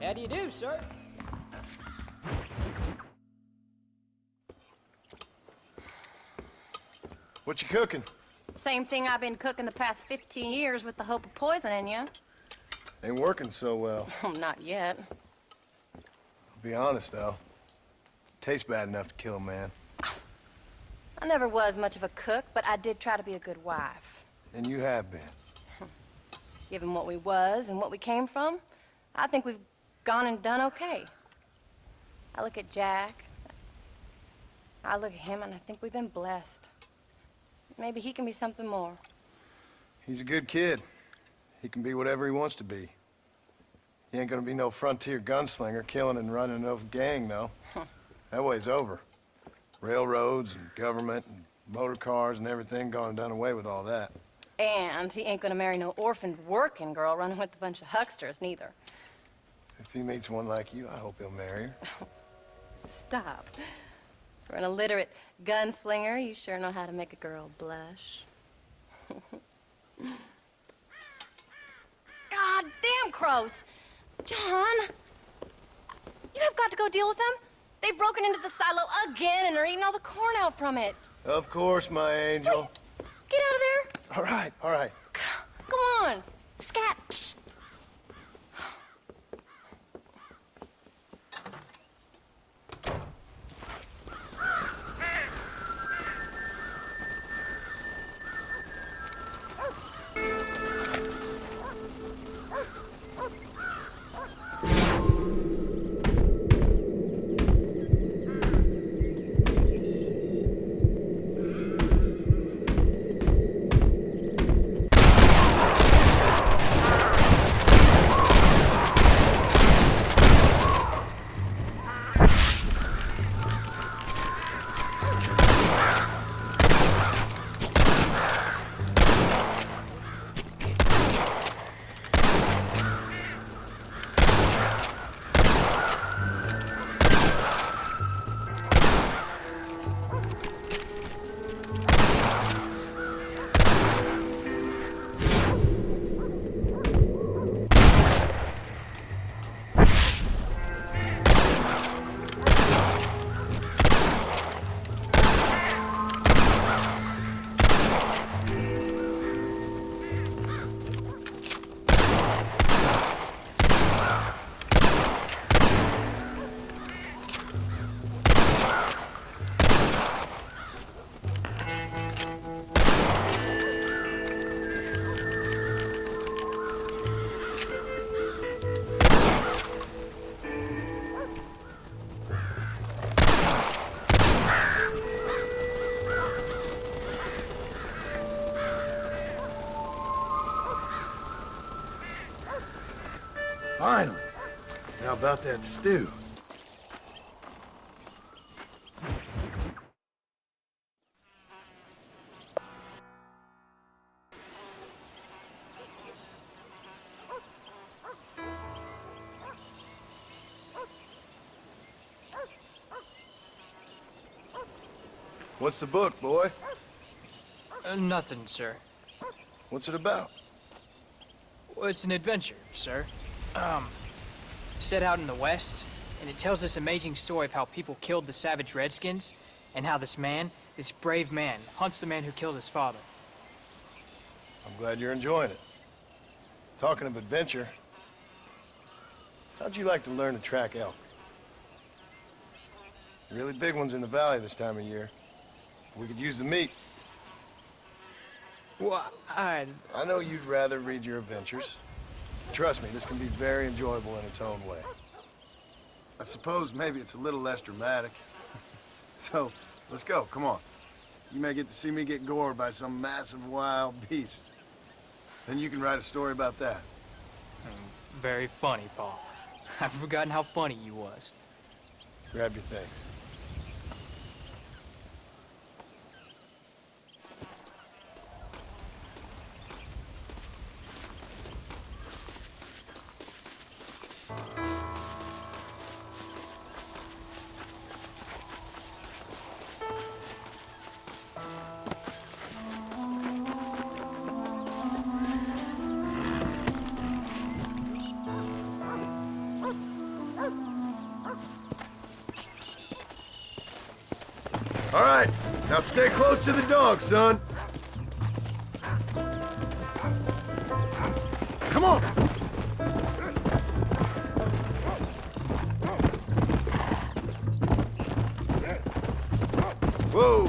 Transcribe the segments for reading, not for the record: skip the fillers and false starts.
How do you do, sir? What you cooking? Same thing I've been cooking the past 15 years with the hope of poisoning you. Ain't working so well. Not yet. I'll be honest, though. Tastes bad enough to kill a man. I never was much of a cook, but I did try to be a good wife. And you have been. Given what we was and what we came from, I think we've gone and done okay. I look at Jack, I look at him, and I think we've been blessed. Maybe he can be something more. He's a good kid. He can be whatever he wants to be. He ain't gonna be no frontier gunslinger killing and running no gang, though. That way's over. Railroads and government and motor cars and everything gone and done away with all that. And he ain't gonna marry no orphaned working girl running with a bunch of hucksters, neither. If he meets one like you, I hope he'll marry her. Stop. For an illiterate gunslinger, you sure know how to make a girl blush. God damn crows! John! You have got to go deal with them. They've broken into the silo again and are eating all the corn out from it. Of course, my angel. Wait, get out of there. All right, all right. Come on. Scat. Shh. Finally. Now about that stew. What's the book, boy? Nothing, sir. What's it about? Well, it's an adventure, sir. Set out in the West, and it tells this amazing story of how people killed the savage Redskins, and how this man, this brave man, hunts the man who killed his father. I'm glad you're enjoying it. Talking of adventure, how'd you like to learn to track elk? Really big ones in the valley this time of year. We could use the meat. Well, I know you'd rather read your adventures. Trust me, this can be very enjoyable in its own way. I suppose maybe it's a little less dramatic. So, let's go, come on. You may get to see me get gored by some massive wild beast. Then you can write a story about that. Very funny, Paul. I've forgotten how funny you was. Grab your things. All right, now stay close to the dog, son. Come on! Whoa!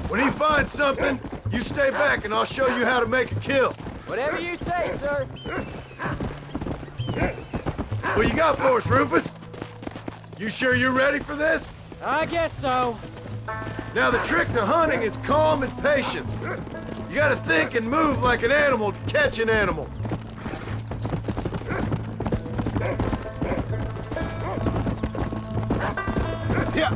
When he finds something, you stay back and I'll show you how to make a kill. Whatever you say, sir. What you got for us, Rufus? You sure you're ready for this? I guess so. Now the trick to hunting is calm and patience. You gotta think and move like an animal to catch an animal. Yeah.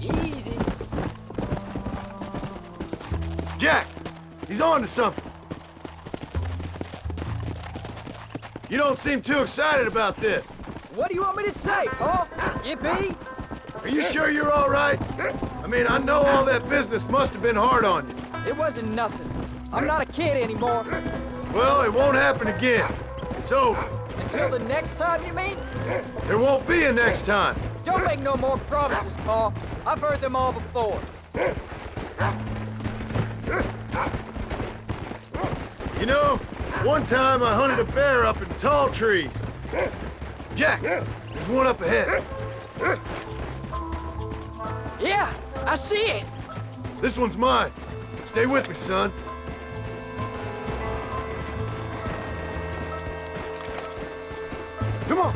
Easy. Jack, he's on to something. You don't seem too excited about this. What do you want me to say, Paul? Yippee? Are you sure you're all right? I mean, I know all that business must have been hard on you. It wasn't nothing. I'm not a kid anymore. Well, it won't happen again. It's over. Until the next time, you mean? There won't be a next time. Don't make no more promises, Paul. I've heard them all before. You know, one time I hunted a bear up in tall trees. Jack, there's one up ahead. Yeah, I see it. This one's mine. Stay with me, son. Come on.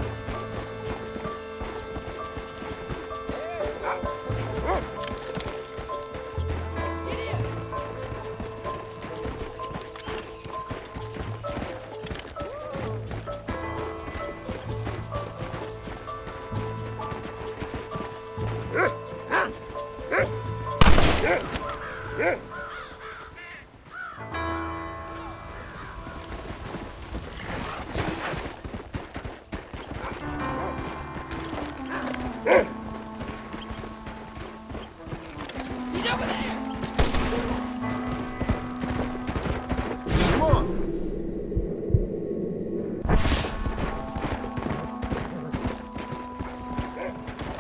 He's over there. Come on.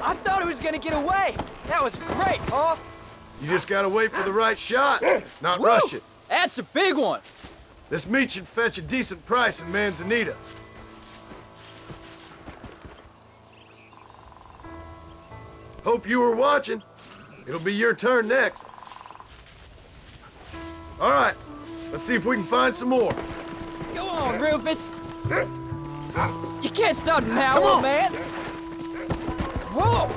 I thought he was gonna get away. That was great, Paul. You just gotta wait for the right shot, not Woo! rush it. That's a big one. This meat should fetch a decent price in Manzanita. Hope you were watching. It'll be your turn next. All right, let's see if we can find some more. Go on, Rufus. You can't stop now, Come on. old man. Whoa!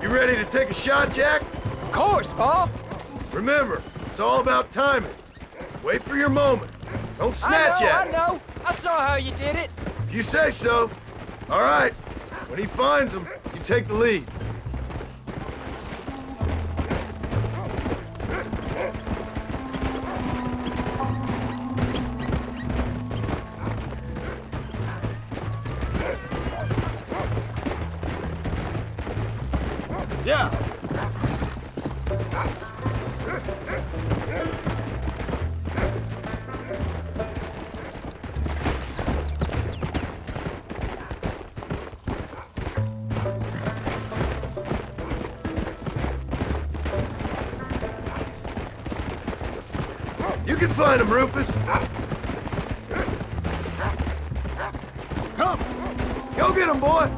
You ready to take a shot, Jack? Of course, Paul. Remember, it's all about timing. Wait for your moment. Don't snatch at I it. know. I saw how you did it. If you say so. All right. When he finds them, you take the lead. Yeah. You can find him, Rufus. Come. Go get him, boy.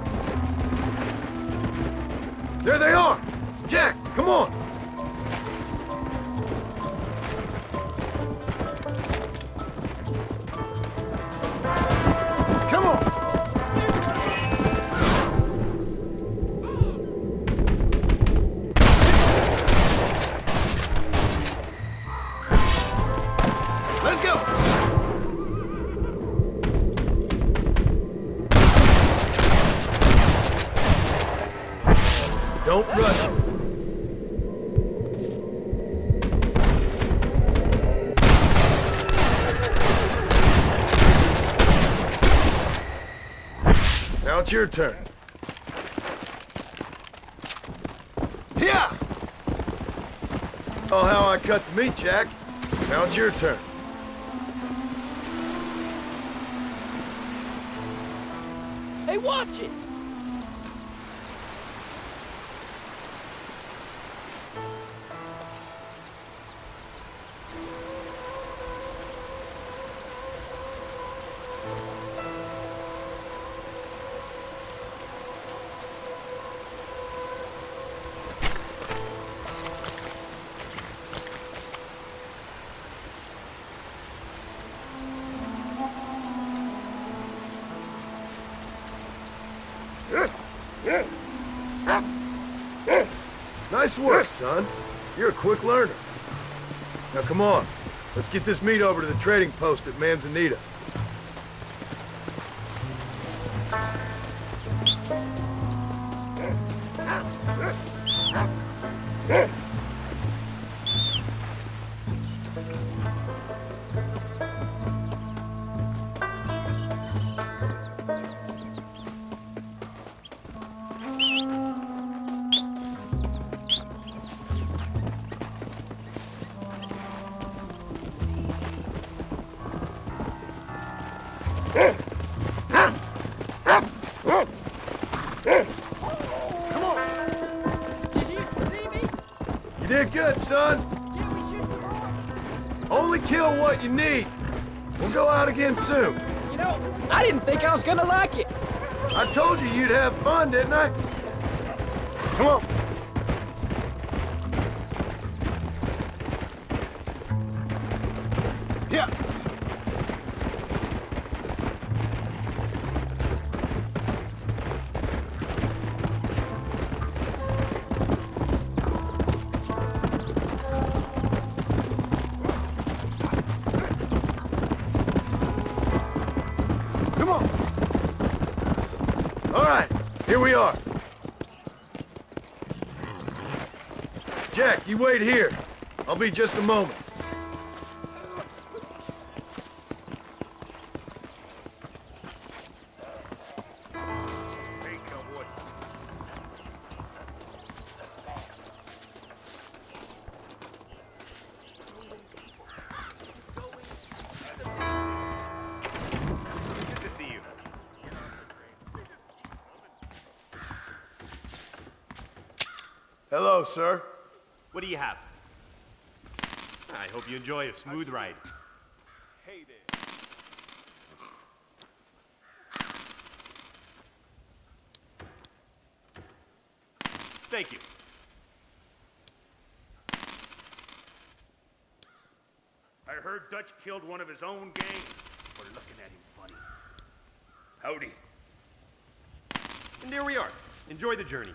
There they are. Jack, come on. Come on. Let's go. Don't rush it. Now it's your turn. Yeah! Oh, how I cut the meat, Jack. Now it's your turn. Hey, watch it! Nice work, son. You're a quick learner. Now come on. Let's get this meat over to the trading post at Manzanita. You did good, son. Only kill what you need. We'll go out again soon. You know, I didn't think I was gonna like it. I told you you'd have fun, didn't I? Come on. Yeah. Come on. All right, here we are. Jack, you wait here. I'll be just a moment. Good to see you. Hello, sir. What do you have? I hope you enjoy a smooth ride. Hey there. Thank you. I heard Dutch killed one of his own gang. We're looking at him funny. Howdy. And there we are. Enjoy the journey.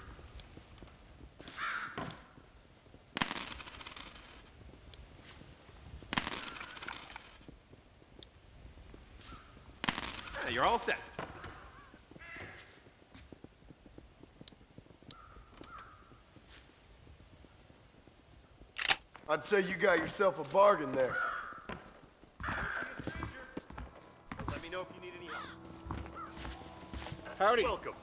You're all set. I'd say you got yourself a bargain there. Let me know if you need any help. Howdy. Welcome.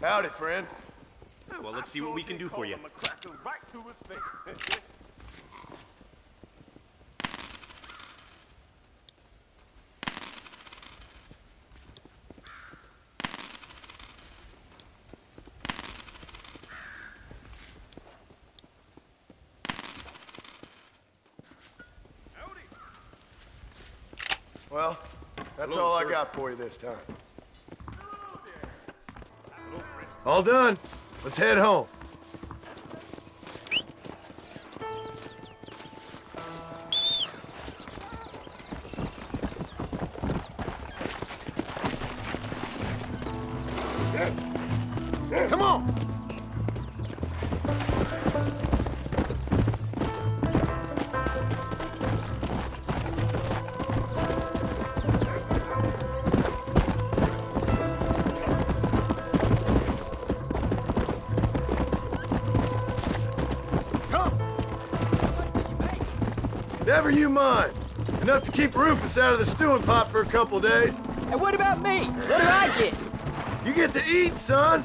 Howdy, friend. Well, let's see what we can do for you. Well, that's Hello, all sir. I got for you this time. All done. Let's head home. Come on! Never you mind. Enough to keep Rufus out of the stewing pot for a couple of days. And what about me? What do I get? You get to eat, son.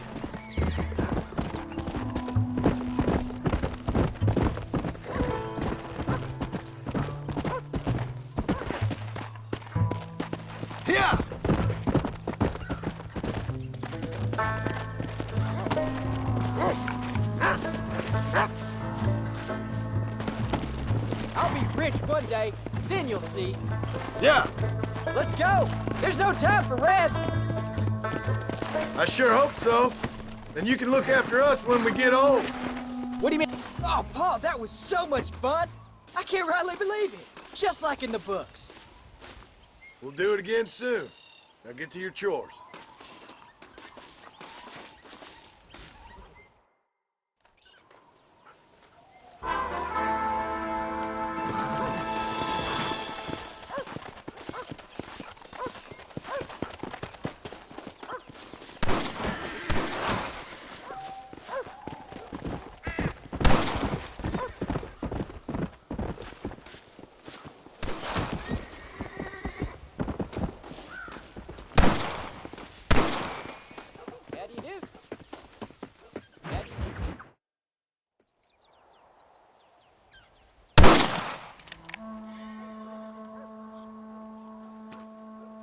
Here! I'll be rich one day, then you'll see. Yeah, Let's go! There's no time for rest! I sure hope so. Then you can look after us when we get old. What do you mean? Oh, Paul, that was so much fun! I can't rightly believe it! Just like in the books. We'll do it again soon. Now get to your chores. How do you do?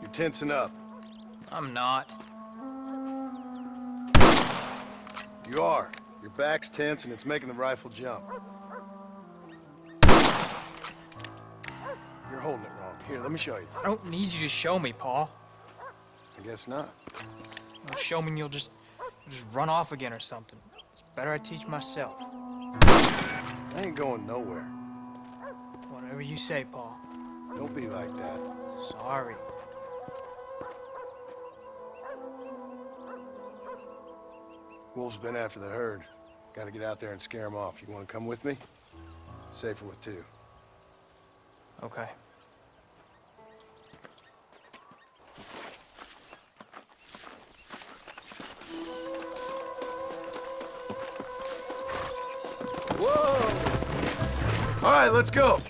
You're tensing up. I'm not. You are. Your back's tense and it's making the rifle jump. You're holding it wrong. Here, let me show you. I don't need you to show me, Paul. I guess not. You'll show me and you'll just run off again or something. It's better I teach myself. I ain't going nowhere. Whatever you say, Paul. Don't be like that. Sorry. Wolf's been after the herd. Gotta get out there and scare them off. You wanna come with me? Safer with two. Okay. Whoa! All right, let's go.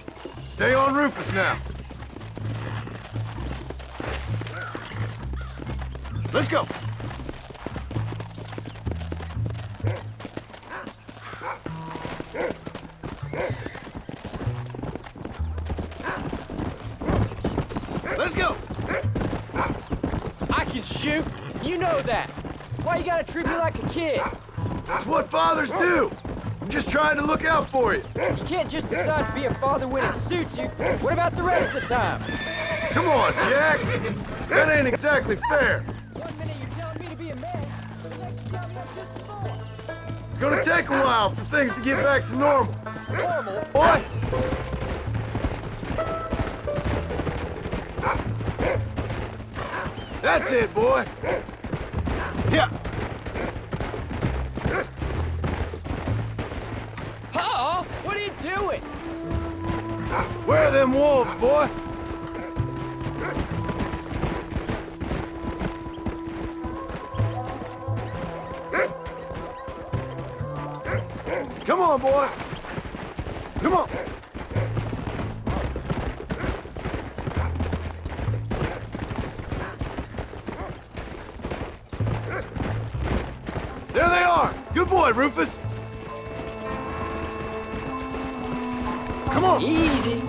Stay on Rufus now. Let's go. Let's go. I can shoot. You know that. Why you gotta treat me like a kid? That's what fathers do. I'm just trying to look out for you. You can't just decide to be a father when it suits you. What about the rest of the time? Come on, Jack. That ain't exactly fair. 1 minute you're telling me to be a man, the next you tell me I'm just a boy. It's gonna take a while for things to get back to normal. Normal? Boy! That's it, boy. Yeah. Paul, what are you doing? Where are them wolves, boy? Come on, boy. Come on. There they are. Good boy, Rufus. Come on. Easy.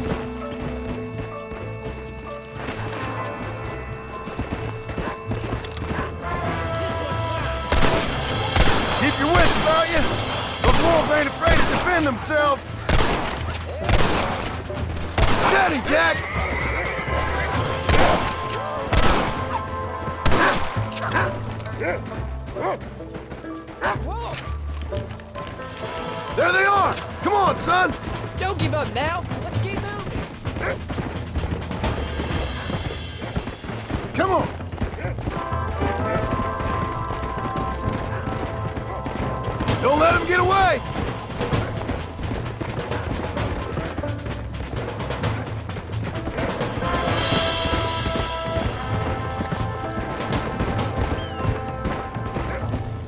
Keep your wits about you. Those wolves ain't afraid to defend themselves. Steady, Jack. There they are. Come on, son. Don't give up now. Let's keep moving. Come on. Don't let him get away.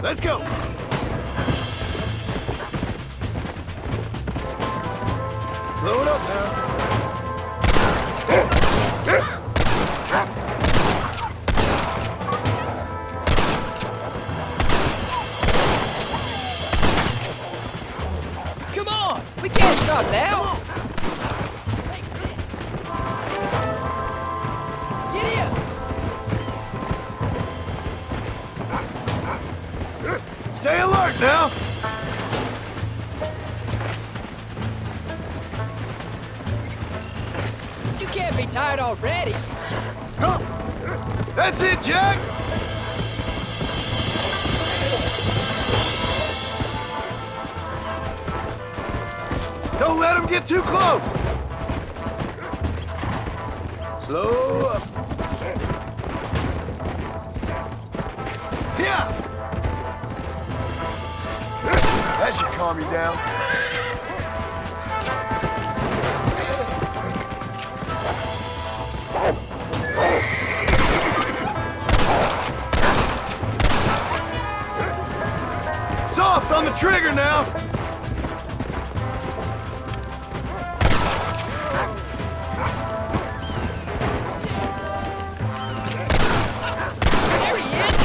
Let's go. Slow it up now. Stay alert now! You can't be tired already. Come! That's it, Jack! Don't let him get too close! Slow up. Yeah! That should calm you down. Soft on the trigger now! There he is!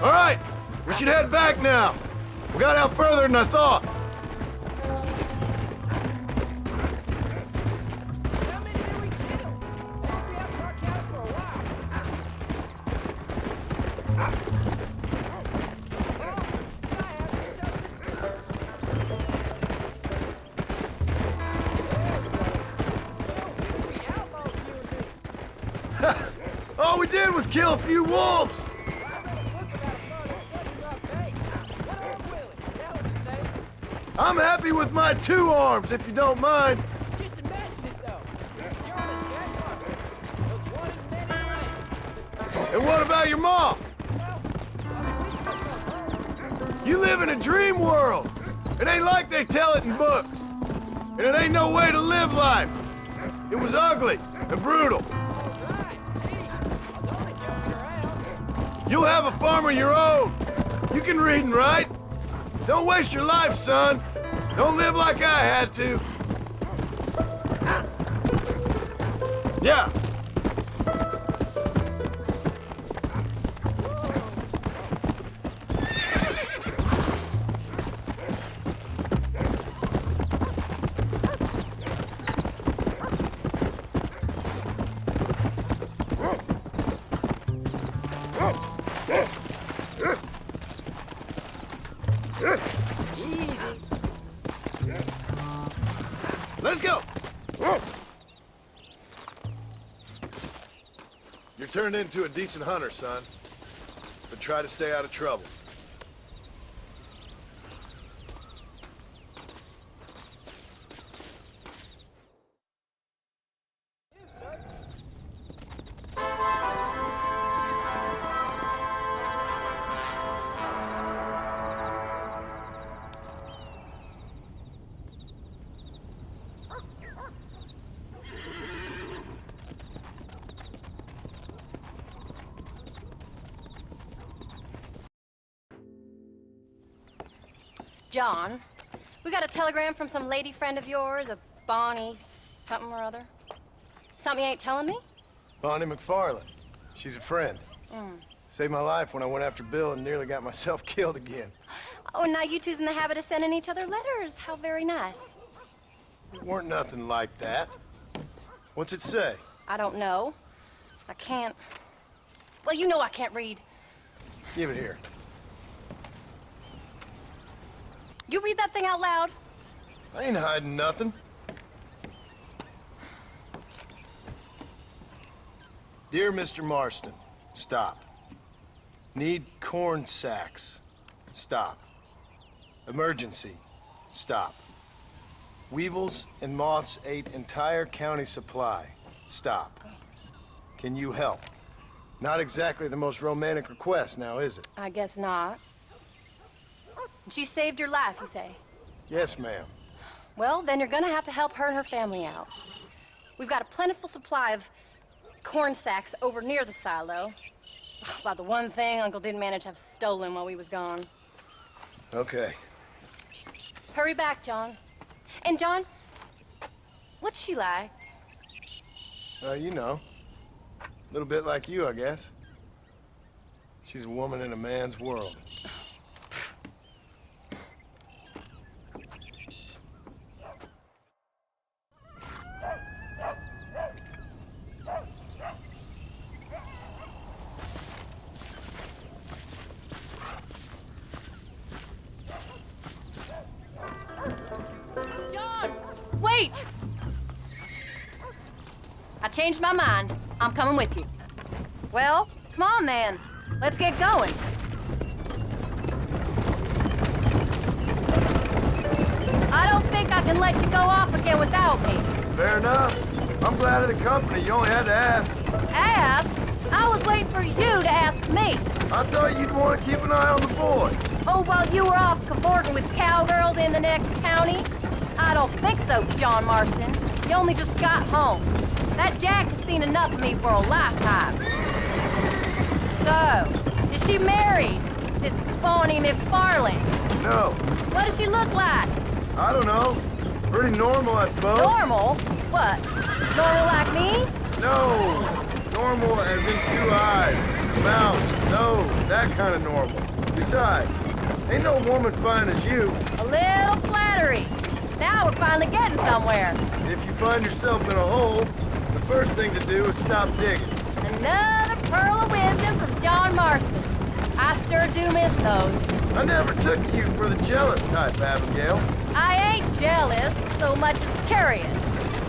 All right, we should head back now. We got out further than I thought. How many did we kill? We haven't our count for a while. All we did was kill a few wolves. I'm happy with my 2 arms, if you don't mind. Just imagine it, though. You're on a dead arm. Those one as many ranks. And what about your mom? You live in a dream world. It ain't like they tell it in books. And it ain't no way to live life. It was ugly and brutal. Right. Gee, I was only joking around. You'll have a farm of your own. You can read and write. Don't waste your life, son. Don't live like I had to. Yeah. Let's go. You're turned into a decent hunter, son. But try to stay out of trouble. John, we got a telegram from some lady friend of yours, a Bonnie something or other. Something you ain't telling me? Bonnie McFarland. She's a friend. Saved my life when I went after Bill and nearly got myself killed again. Oh, and now you two's in the habit of sending each other letters. How very nice. It weren't nothing like that. What's it say? I don't know. I can't. Well, you know I can't read. Give it here. You read that thing out loud? I ain't hiding nothing. Dear Mr. Marston, stop. Need corn sacks. Stop. Emergency. Stop. Weevils and moths ate entire county supply. Stop. Can you help? Not exactly the most romantic request now, is it? I guess not. She saved your life, you say? Yes, ma'am. Well, then you're gonna have to help her and her family out. We've got a plentiful supply of corn sacks over near the silo. About the one thing Uncle didn't manage to have stolen while we was gone. Okay. Hurry back, John. And John, what's she like? You know. A little bit like you, I guess. She's a woman in a man's world. Wait! I changed my mind. I'm coming with you. Well, come on then. Let's get going. I don't think I can let you go off again without me. Fair enough. I'm glad of the company. You only had to ask. Ask? I was waiting for you to ask me. I thought you'd want to keep an eye on the boy. Oh, while you were off cavorting with cowgirls in the next county? I don't think so, John Marston. You only just got home. That Jack has seen enough of me for a lifetime. So, is she married? This phony McFarlane? No. What does she look like? I don't know. Pretty normal, I suppose. Normal? What? Normal like me? No. Normal as in 2 eyes, mouth, nose, that kind of normal. Besides, ain't no woman fine as you. A little flattery. Now we're finally getting somewhere. If you find yourself in a hole, the first thing to do is stop digging. Another pearl of wisdom from John Marston. I sure do miss those. I never took you for the jealous type, Abigail. I ain't jealous so much as curious.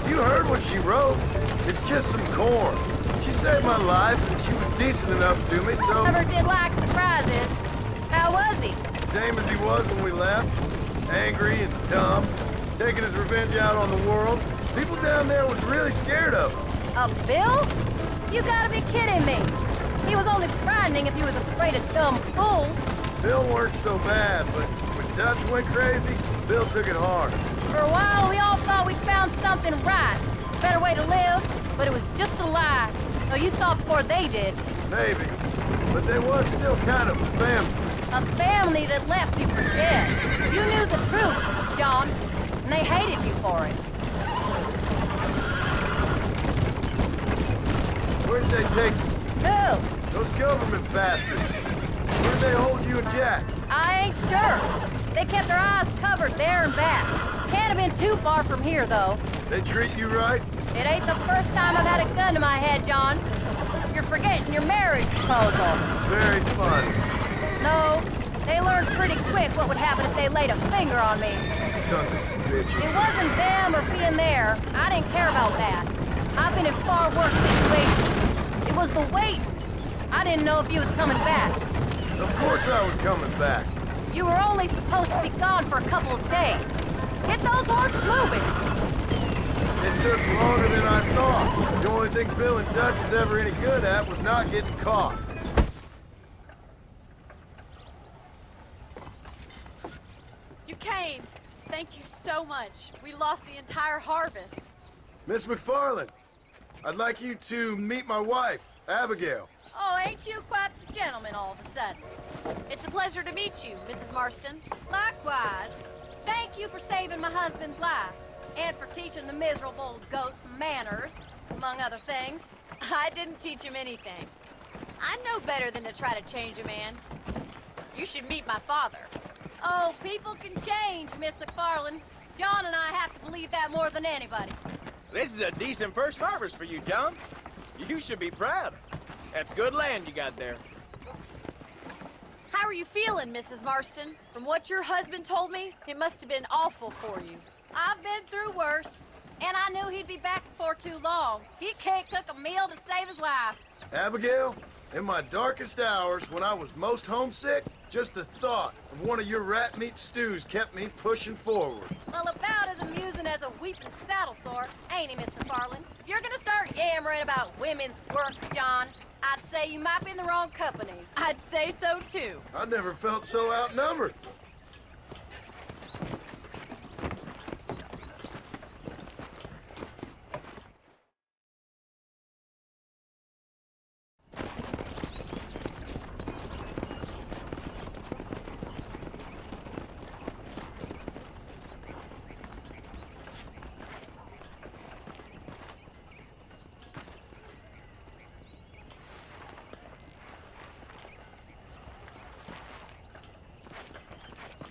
You heard what she wrote. It's just some corn. She saved my life, and she was decent enough to me, so... Never did like surprises. How was he? Same as he was when we left. Angry and dumb. Taking his revenge out on the world. People down there was really scared of him. Bill? You gotta be kidding me. He was only frightening if he was afraid of dumb fools. Bill weren't so bad, but when Dutch went crazy, Bill took it hard. For a while, we all thought we'd found something right. A better way to live, but it was just a lie. So you saw it before they did. Maybe. But they was still kind of a family. A family that left you for dead. You knew the truth, John, and they hated you for it. Where'd they take you? Who? Those government bastards. Where'd they hold you and Jack? I ain't sure. They kept their eyes covered there and back. Can't have been too far from here, though. They treat you right? It ain't the first time I've had a gun to my head, John. You're forgetting your marriage proposal. Very fun. No, they learned pretty quick what would happen if they laid a finger on me. Sons of bitches. It wasn't them or being there. I didn't care about that. I've been in far worse situations. It was the wait. I didn't know if you was coming back. Of course I was coming back. You were only supposed to be gone for a couple of days. Get those horses moving. It took longer than I thought. The only thing Bill and Dutch was ever any good at was not getting caught. You came. Thank you so much. We lost the entire harvest. Miss McFarland, I'd like you to meet my wife, Abigail. Oh, ain't you quite the gentleman all of a sudden? It's a pleasure to meet you, Mrs. Marston. Likewise. Thank you for saving my husband's life. And for teaching the miserable goats manners, among other things. I didn't teach him anything. I know better than to try to change a man. You should meet my father. Oh, people can change, Miss McFarland. John and I have to believe that more than anybody. This is a decent first harvest for you, John. You should be proud. That's good land you got there. How are you feeling, Mrs. Marston? From what your husband told me, it must have been awful for you. I've been through worse, and I knew he'd be back before too long. He can't cook a meal to save his life. Abigail, in my darkest hours, when I was most homesick, just the thought of one of your rat meat stews kept me pushing forward. Well, about as amusing as a weeping saddle sore, ain't he, Miss McFarland? If you're gonna start yammering about women's work, John, I'd say you might be in the wrong company. I'd say so, too. I never felt so outnumbered.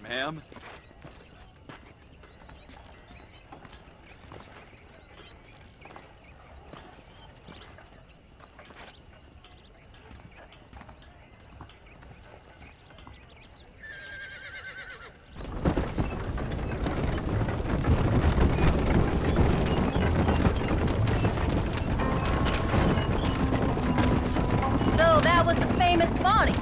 Ma'am? name is Bonnie.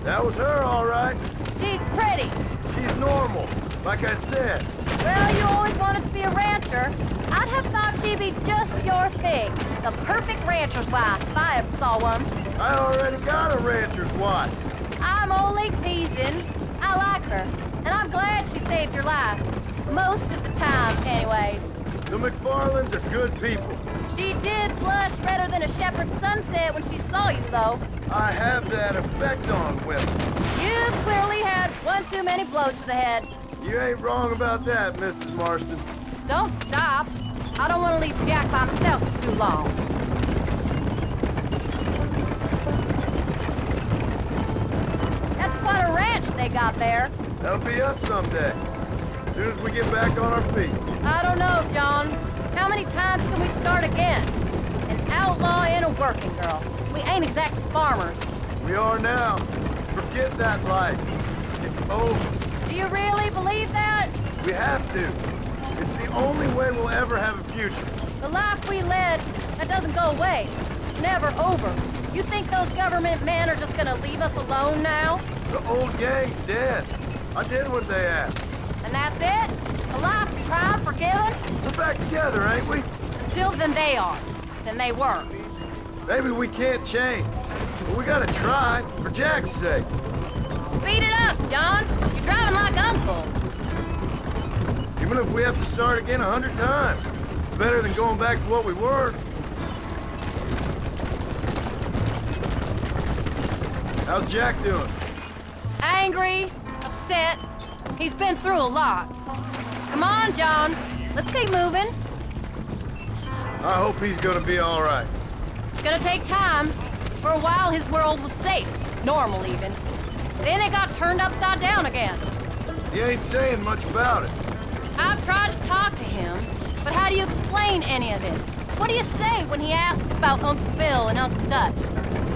That was her, all right. She's pretty. She's normal, like I said. Well, you always wanted to be a rancher. I'd have thought she'd be just your thing. The perfect rancher's wife, if I ever saw one. I already got a rancher's wife. I'm only teasing. I like her, and I'm glad she saved your life. Most of the time, anyways. The McFarlands are good people. She did blush redder than a shepherd's sunset when she saw you, though. I have that effect on women. You clearly had one too many blows to the head. You ain't wrong about that, Mrs. Marston. Don't stop. I don't want to leave Jack by himself for too long. That's quite a ranch they got there. That'll be us someday. As soon as we get back on our feet. I don't know, John. How many times can we start again? An outlaw and a working girl. We ain't exactly farmers. We are now. Forget that life. It's over. Do you really believe that? We have to. It's the only way we'll ever have a future. The life we led, that doesn't go away. It's never over. You think those government men are just gonna leave us alone now? The old gang's dead. I did what they asked. And that's it? A life tried, forgiven? We're back together, ain't we? Until then they are. Then they were. Maybe we can't change. But we gotta try, for Jack's sake. Speed it up, John. You're driving like Uncle. Even if we have to start again 100 times. It's better than going back to what we were. How's Jack doing? Angry, upset. He's been through a lot. Come on, John. Let's keep moving. I hope he's gonna be all right. It's gonna take time. For a while, his world was safe. Normal, even. Then it got turned upside down again. He ain't saying much about it. I've tried to talk to him, but how do you explain any of this? What do you say when he asks about Uncle Phil and Uncle Dutch?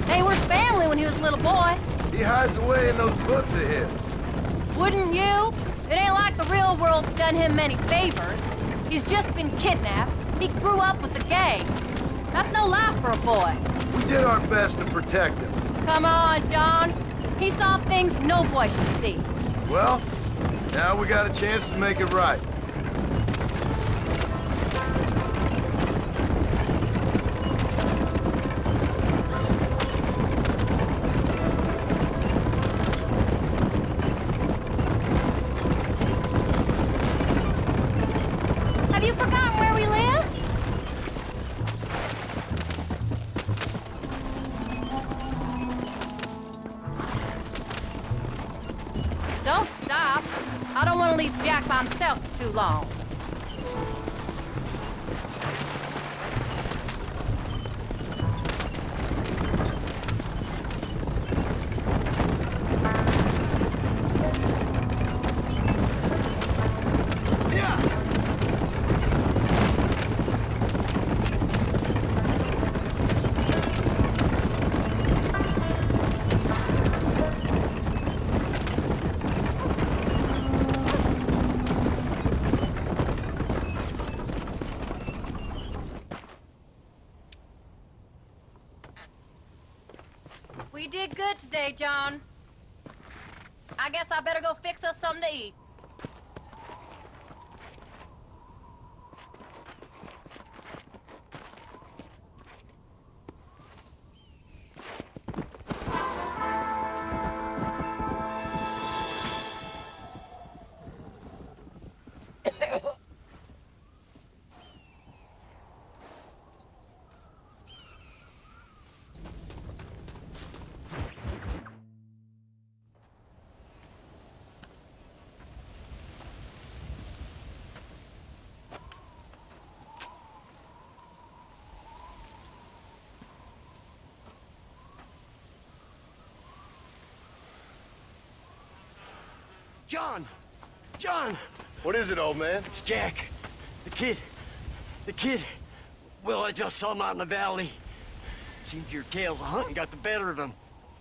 They were family when he was a little boy. He hides away in those books of his. Wouldn't you? It ain't like the real world's done him many favors. He's just been kidnapped. He grew up with the gang. That's no life for a boy. We did our best to protect him. Come on, John. He saw things no boy should see. Well, now we got a chance to make it right. Have you forgotten where we live? Don't stop. I don't want to leave Jack by himself for too long. We did good today, John. I guess I better go fix us something to eat. John! John! What is it, old man? It's Jack. The kid. Well, I just saw him out in the valley. Seems your tales of hunting got the better of him.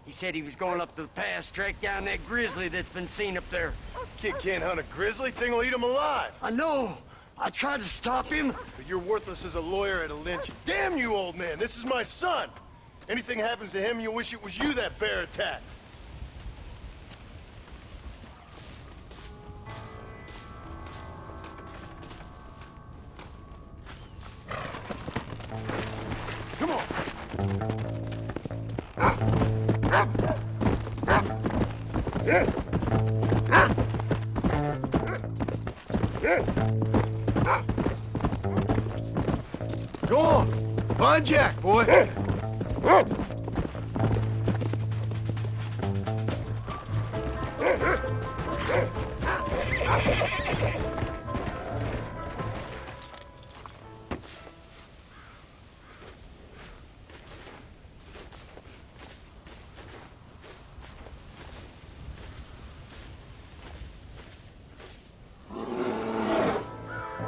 He said he was going up to the pass, track down that grizzly that's been seen up there. Kid can't hunt a grizzly. Thing will eat him alive. I know. I tried to stop him. But you're worthless as a lawyer at a lynch. Damn you, old man. This is my son. Anything happens to him, you'll wish it was you that bear attacked. Come on. Go on. Find Jack, boy.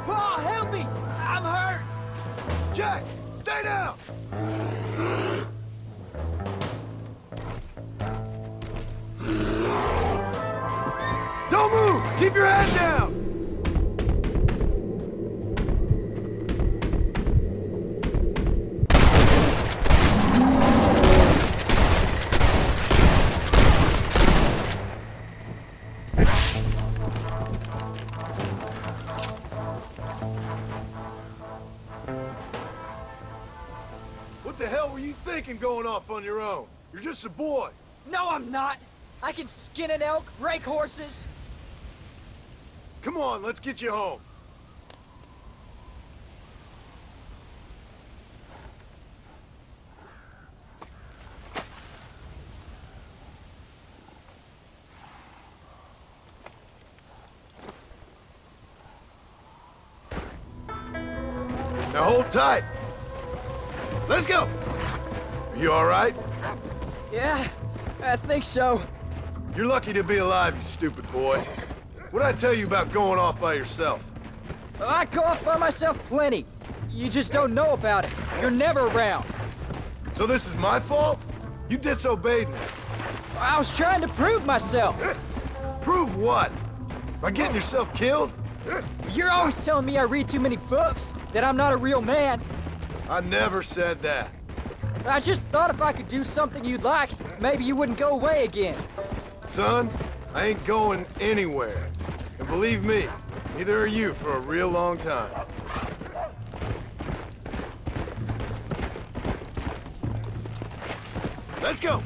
Paul, help me! I'm hurt! Jack, stay down! Don't move! Keep your head down! What the hell were you thinking going off on your own? You're just a boy. No, I'm not! I can skin an elk, break horses. Come on, let's get you home. Now hold tight. Let's go. Are you all right? Yeah, I think so. You're lucky to be alive, you stupid boy. What'd I tell you about going off by yourself? I go off by myself plenty. You just don't know about it. You're never around. So this is my fault? You disobeyed me. I was trying to prove myself. Prove what? By getting yourself killed? You're always telling me I read too many books, that I'm not a real man. I never said that. I just thought if I could do something you'd like, maybe you wouldn't go away again. Son, I ain't going anywhere. And believe me, neither are you for a real long time. Let's go!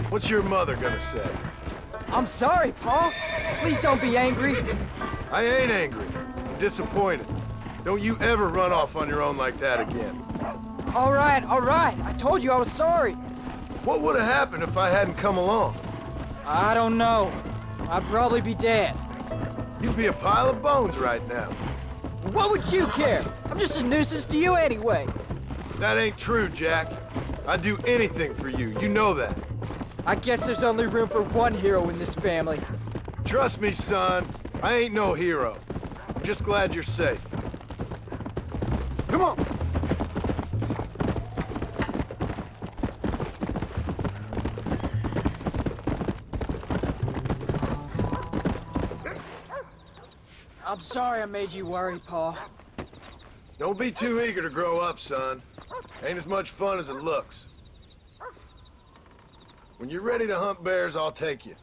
What's your mother gonna say? I'm sorry, Paul. Please don't be angry. I ain't angry. I'm disappointed. Don't you ever run off on your own like that again. All right. I told you I was sorry. What would have happened if I hadn't come along? I don't know. I'd probably be dead. You'd be a pile of bones right now. What would you care? I'm just a nuisance to you anyway. That ain't true, Jack. I'd do anything for you. You know that. I guess there's only room for one hero in this family. Trust me, son. I ain't no hero. I'm just glad you're safe. Come on! I'm sorry I made you worry, Paul. Don't be too eager to grow up, son. Ain't as much fun as it looks. When you're ready to hunt bears, I'll take you.